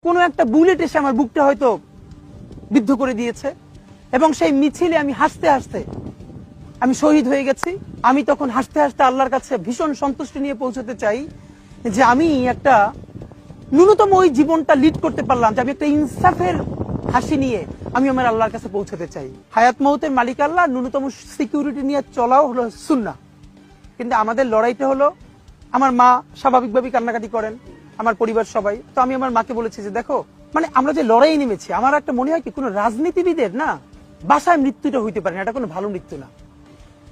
কোনো একটা বুলেট এসে আমার বুকটা হয়তো বিদ্ধ করে দিয়েছে এবং সেই মিছিলে আমি হাসতে হাসতে আমি শহীদ হয়ে গেছি। আমি তখন হাসতে হাসতে আল্লাহর কাছে ভীষণ সন্তুষ্টি নিয়ে পৌঁছতে চাই যে আমি একটা ন্যূনতম ওই জীবনটা লিড করতে পারলাম, যে আমি একটা ইনসাফের হাসি নিয়ে আমি আমার আল্লাহর কাছে পৌঁছতে চাই। হায়াত মৌতের মালিক আল্লাহ, ন্যূনতম সিকিউরিটি নিয়ে চলাও হলো সুন্নাহ। কিন্তু আমাদের লড়াইটা হলো, আমার মা স্বাভাবিকভাবেই কান্নাকাটি করেন, আমার পরিবার সবাই। তো আমি আমার মাকে বলেছি যে দেখো, মানে আমরা যে লড়াই নেমেছি, আমার একটা মনে হয় কি কোনো রাজনীতিবিদের না বাসায় মৃত্যুটা হইতে পারে না, এটা কোনো ভালো মৃত্যু না।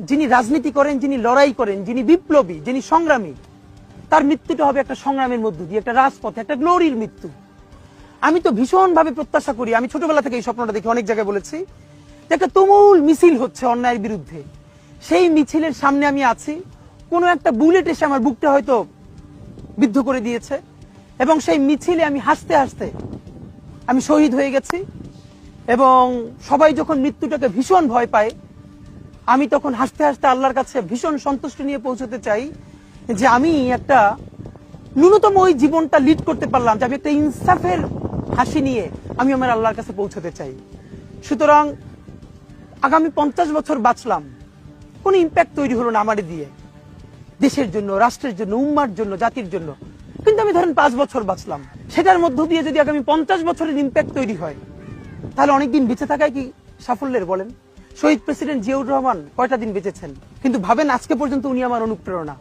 যিনি রাজনীতি করেন, যিনি লড়াই করেন, যিনি বিপ্লবী, যিনি সংগ্রামী, তার মৃত্যুটা হবে একটা সংগ্রামের মধ্য দিয়ে, একটা রাজপথে, একটা গ্লোরির মৃত্যু। আমি তো ভীষণ ভাবে প্রত্যাশা করি, আমি ছোটবেলা থেকে এই স্বপ্নটা দেখি, অনেক জায়গায় বলেছি যে একটা তুমুল মিছিল হচ্ছে অন্যায়ের বিরুদ্ধে, সেই মিছিলের সামনে আমি আছি, কোনো একটা বুলেট এসে আমার বুকটা হয়তো বিদ্ধ করে দিয়েছে এবং সেই মিছিলে আমি হাসতে হাসতে আমি শহীদ হয়ে গেছি। এবং সবাই যখন মৃত্যুটাকে ভীষণ ভয় পায়, আমি তখন হাসতে হাসতে আল্লাহর কাছে ভীষণ সন্তুষ্টি নিয়ে পৌঁছতে চাই যে আমি একটা ন্যূনতম ওই জীবনটা লিড করতে পারলাম, যে আমি একটা ইনসাফের হাসি নিয়ে আমি আমার আল্লাহর কাছে পৌঁছতে চাই। সুতরাং আগামী 50 বছর বাঁচলাম, কোনো ইম্প্যাক্ট তৈরি হলো না আমারে দিয়ে, দেশের জন্য, রাষ্ট্রের জন্য, উম্মার জন্য, জাতির জন্য। কিন্তু আমি ধরেন 5 বছর বাঁচলাম, সেটার মধ্য দিয়ে যদি আগামী 50 বছরের ইম্প্যাক্ট তৈরি হয়, তাহলে অনেকদিন বেঁচে থাকায় কি সাফল্যের বলেন? শহীদ প্রেসিডেন্ট জিয়াউর রহমান কয়টা দিন বেঁচেছেন, কিন্তু ভাবেন আজকে পর্যন্ত উনি আমার অনুপ্রেরণা।